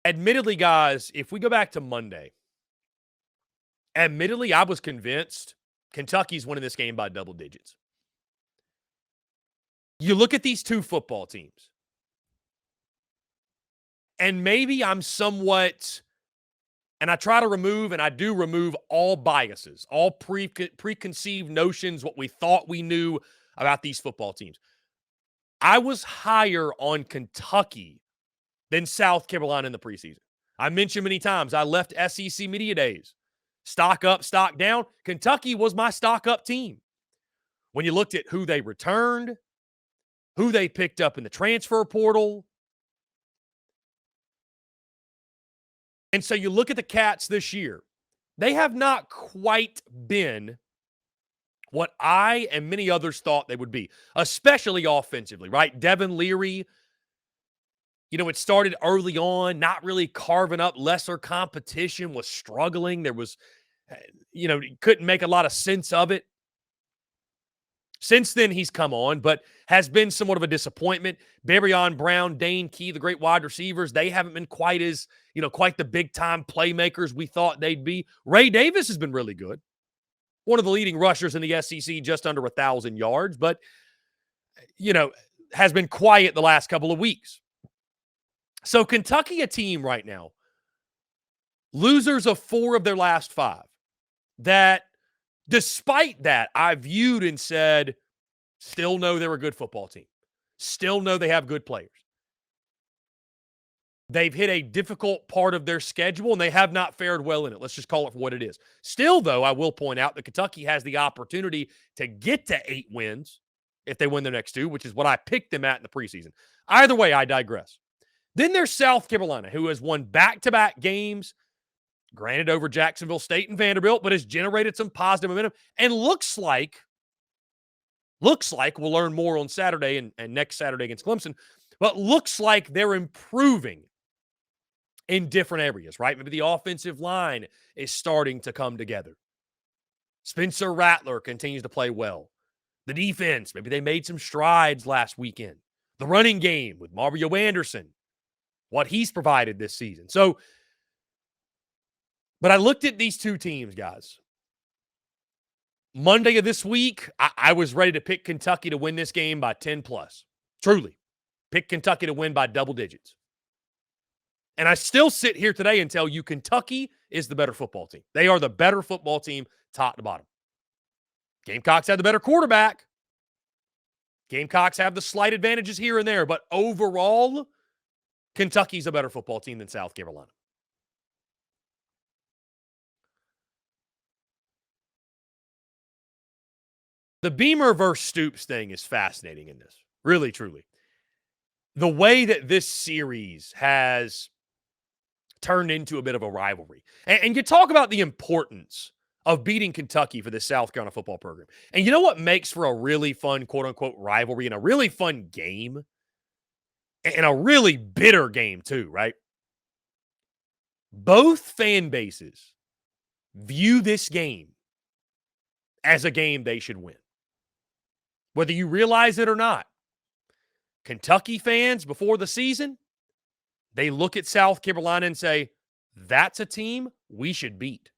Admittedly, guys, if we go back to Monday, admittedly, I was convinced Kentucky's winning this game by double digits. You look at these two football teams, and maybe I'm somewhat, and I try to remove, and I do remove all biases, all preconceived notions, what we thought we knew about these football teams. I was higher on Kentucky than South Carolina in the preseason. I mentioned many times I left SEC Media Days. Stock up, stock down. Kentucky was my stock up team. When you looked at who they returned, who they picked up in the transfer portal. And so you look at the Cats this year. They have not quite been what I and many others thought they would be, especially offensively, right? Devin Leary, it started early on, not really carving up lesser competition, was struggling. There was, couldn't make a lot of sense of it. Since then, he's come on, but has been somewhat of a disappointment. Barryon Brown, Dane Key, the great wide receivers, they haven't been quite as, quite the big-time playmakers we thought they'd be. Ray Davis has been really good. One of the leading rushers in the SEC, just under 1,000 yards, but, has been quiet the last couple of weeks. So Kentucky, a team right now, losers of 4 of their last 5, that despite that, I viewed and said, still know they're a good football team. Still know they have good players. They've hit a difficult part of their schedule, and they have not fared well in it. Let's just call it for what it is. Still, though, I will point out that Kentucky has the opportunity to get to 8 wins if they win their next 2, which is what I picked them at in the preseason. Either way, I digress. Then there's South Carolina, who has won back-to-back games, granted over Jacksonville State and Vanderbilt, but has generated some positive momentum and looks like we'll learn more on Saturday and next Saturday against Clemson, but looks like they're improving in different areas, right? Maybe the offensive line is starting to come together. Spencer Rattler continues to play well. The defense, maybe they made some strides last weekend. The running game with Mario Anderson, what he's provided this season. So, but I looked at these two teams, guys. Monday of this week, I was ready to pick Kentucky to win this game by 10 plus. Truly. Pick Kentucky to win by double digits. And I still sit here today and tell you Kentucky is the better football team. They are the better football team, top to bottom. Gamecocks have the better quarterback. Gamecocks have the slight advantages here and there. But overall, Kentucky's a better football team than South Carolina. The Beamer versus Stoops thing is fascinating in this. Really, truly. The way that this series has turned into a bit of a rivalry. And you talk about the importance of beating Kentucky for the South Carolina football program. And you know what makes for a really fun, quote-unquote, rivalry and a really fun game? And a really bitter game, too, right? Both fan bases view this game as a game they should win. Whether you realize it or not. Kentucky fans, before the season, they look at South Carolina and say, that's a team we should beat.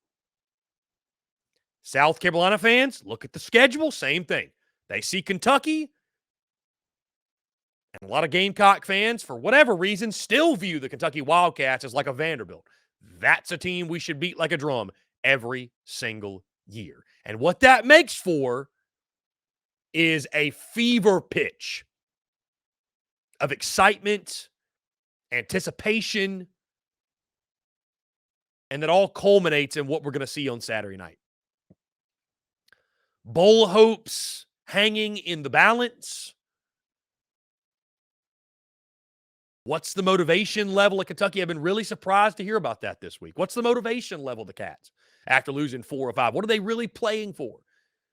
South Carolina fans look at the schedule, same thing. They see Kentucky, and a lot of Gamecock fans, for whatever reason, still view the Kentucky Wildcats as like a Vanderbilt. That's a team we should beat like a drum every single year. And what that makes for is a fever pitch of excitement, anticipation, and that all culminates in what we're going to see on Saturday night. Bowl hopes hanging in the balance. What's the motivation level at Kentucky? I've been really surprised to hear about that this week. What's the motivation level of the Cats after losing 4 or 5? What are they really playing for?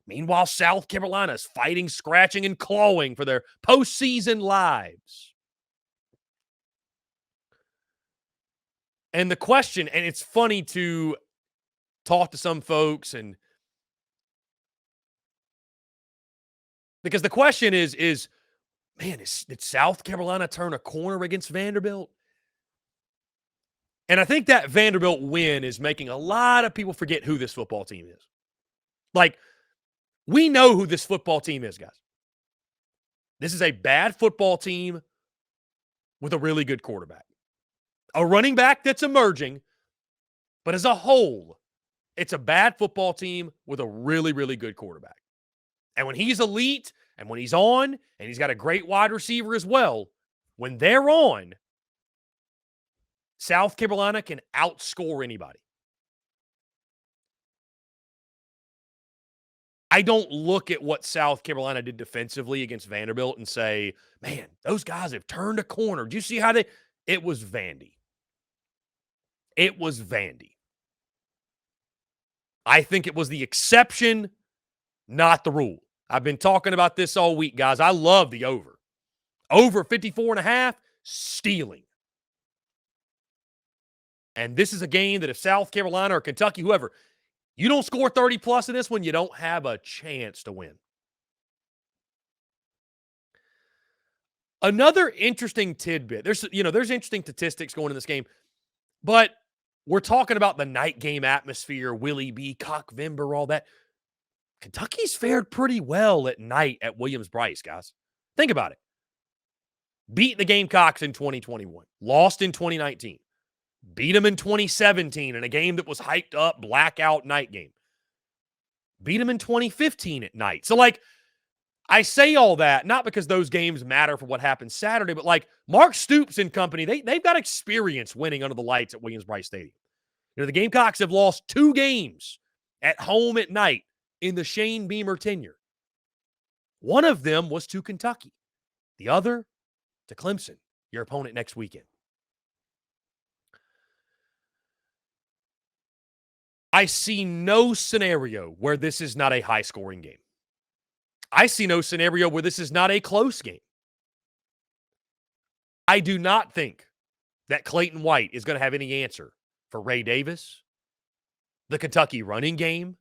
Meanwhile, South Carolina is fighting, scratching, and clawing for their postseason lives. And the question, and it's funny to talk to some folks, and because the question is, man, did South Carolina turn a corner against Vanderbilt? And I think that Vanderbilt win is making a lot of people forget who this football team is. Like, we know who this football team is, guys. This is a bad football team with a really good quarterback. A running back that's emerging, but as a whole, it's a bad football team with a really, really good quarterback. And when he's elite and when he's on and he's got a great wide receiver as well, when they're on, South Carolina can outscore anybody. I don't look at what South Carolina did defensively against Vanderbilt and say, man, those guys have turned a corner. Do you see how it was Vandy. It was Vandy. I think it was the exception, not the rule. I've been talking about this all week, guys. I love the over. Over 54.5, stealing. And this is a game that if South Carolina or Kentucky, whoever, you don't score 30 plus in this one, you don't have a chance to win. Another interesting tidbit. There's interesting statistics going in this game, but we're talking about the night game atmosphere, Willie B, Cock Vimber, all that. Kentucky's fared pretty well at night at Williams-Brice, guys. Think about it. Beat the Gamecocks in 2021. Lost in 2019. Beat them in 2017 in a game that was hyped up, blackout night game. Beat them in 2015 at night. So, I say all that, not because those games matter for what happened Saturday, but Mark Stoops and company, they've got experience winning under the lights at Williams-Brice Stadium. The Gamecocks have lost 2 games at home at night in the Shane Beamer tenure. One of them was to Kentucky. The other to Clemson, your opponent next weekend. I see no scenario where this is not a high-scoring game. I see no scenario where this is not a close game. I do not think that Clayton White is going to have any answer for Ray Davis, the Kentucky running game.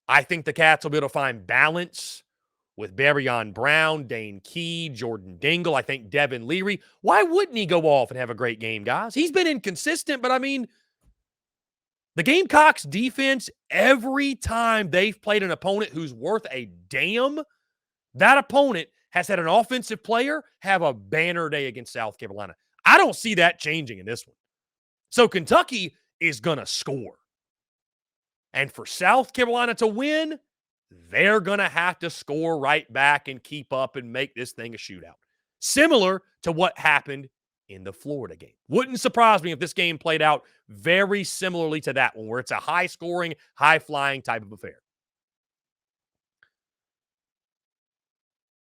I think the Cats will be able to find balance with Barryon Brown, Dane Key, Jordan Dingle. I think Devin Leary. Why wouldn't he go off and have a great game, guys? He's been inconsistent, but the Gamecocks defense, every time they've played an opponent who's worth a damn, that opponent has had an offensive player have a banner day against South Carolina. I don't see that changing in this one. So Kentucky is going to score. And for South Carolina to win, they're going to have to score right back and keep up and make this thing a shootout. Similar to what happened in the Florida game. Wouldn't surprise me if this game played out very similarly to that one, where it's a high-scoring, high-flying type of affair.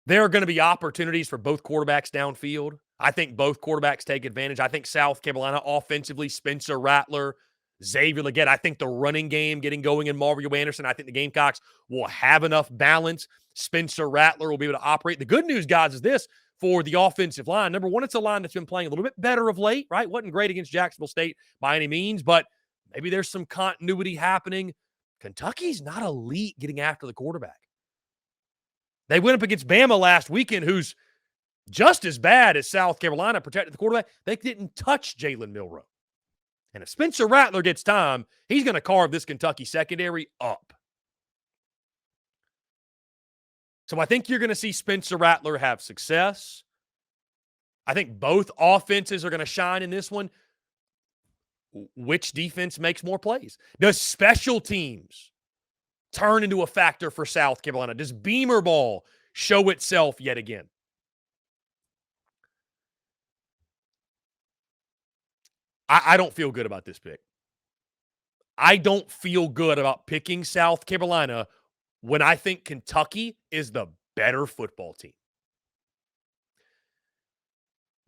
There are going to be opportunities for both quarterbacks downfield. I think both quarterbacks take advantage. I think South Carolina offensively, Spencer Rattler, Xavier Legette. I think the running game getting going in Mario Anderson. I think the Gamecocks will have enough balance. Spencer Rattler will be able to operate. The good news, guys, is this for the offensive line. Number one, it's a line that's been playing a little bit better of late, right? Wasn't great against Jacksonville State by any means, but maybe there's some continuity happening. Kentucky's not elite getting after the quarterback. They went up against Bama last weekend, who's just as bad as South Carolina protected the quarterback. They didn't touch Jalen Milroe. And if Spencer Rattler gets time, he's going to carve this Kentucky secondary up. So I think you're going to see Spencer Rattler have success. I think both offenses are going to shine in this one. Which defense makes more plays? Does special teams turn into a factor for South Carolina? Does Beamer ball show itself yet again? I don't feel good about this pick. I don't feel good about picking South Carolina when I think Kentucky is the better football team.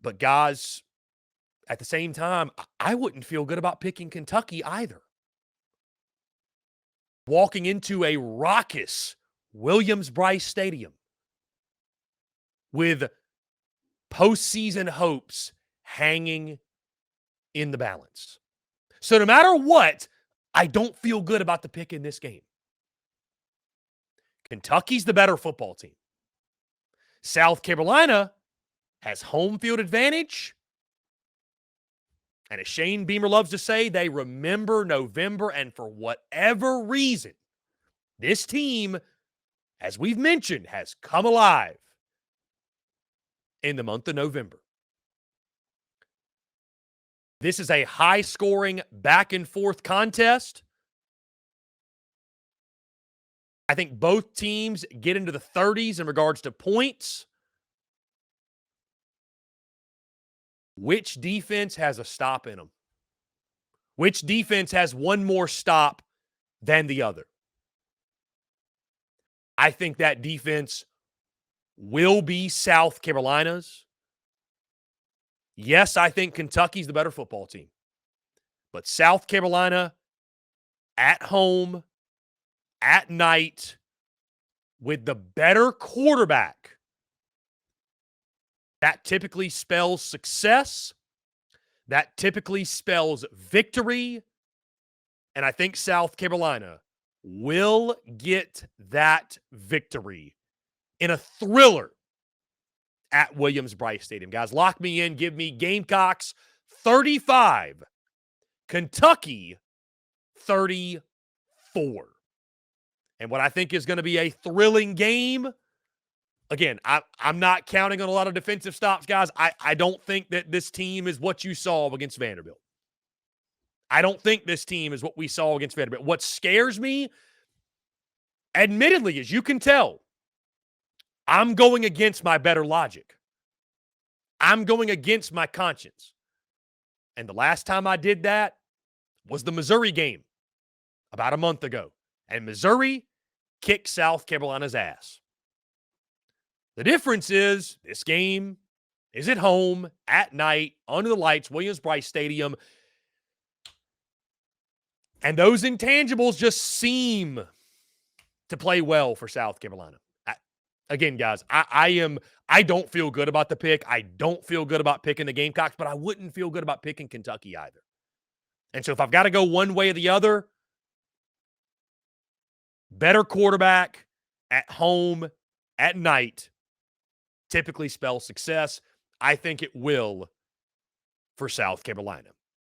But guys, at the same time, I wouldn't feel good about picking Kentucky either. Walking into a raucous Williams-Brice Stadium with postseason hopes hanging in the balance. So no matter what, I don't feel good about the pick in this game. Kentucky's the better football team. South Carolina has home field advantage. And as Shane Beamer loves to say, they remember November, and for whatever reason, this team, as we've mentioned, has come alive in the month of November. This is a high-scoring, back-and-forth contest. I think both teams get into the 30s in regards to points. Which defense has a stop in them? Which defense has one more stop than the other? I think that defense will be South Carolina's. Yes, I think Kentucky's the better football team. But South Carolina at home, at night, with the better quarterback, that typically spells success. That typically spells victory. And I think South Carolina will get that victory in a thriller at Williams-Brice Stadium. Guys, lock me in. Give me Gamecocks 35, Kentucky 34. And what I think is going to be a thrilling game. Again, I'm not counting on a lot of defensive stops, guys. I don't think that this team is what you saw against Vanderbilt. I don't think this team is what we saw against Vanderbilt. What scares me, admittedly, as you can tell, I'm going against my better logic. I'm going against my conscience. And the last time I did that was the Missouri game about a month ago. And Missouri kicked South Carolina's ass. The difference is this game is at home, at night, under the lights, Williams-Brice Stadium. And those intangibles just seem to play well for South Carolina. Again, guys, I don't feel good about the pick. I don't feel good about picking the Gamecocks, but I wouldn't feel good about picking Kentucky either. And so if I've got to go one way or the other, better quarterback at home, at night, typically spells success. I think it will for South Carolina.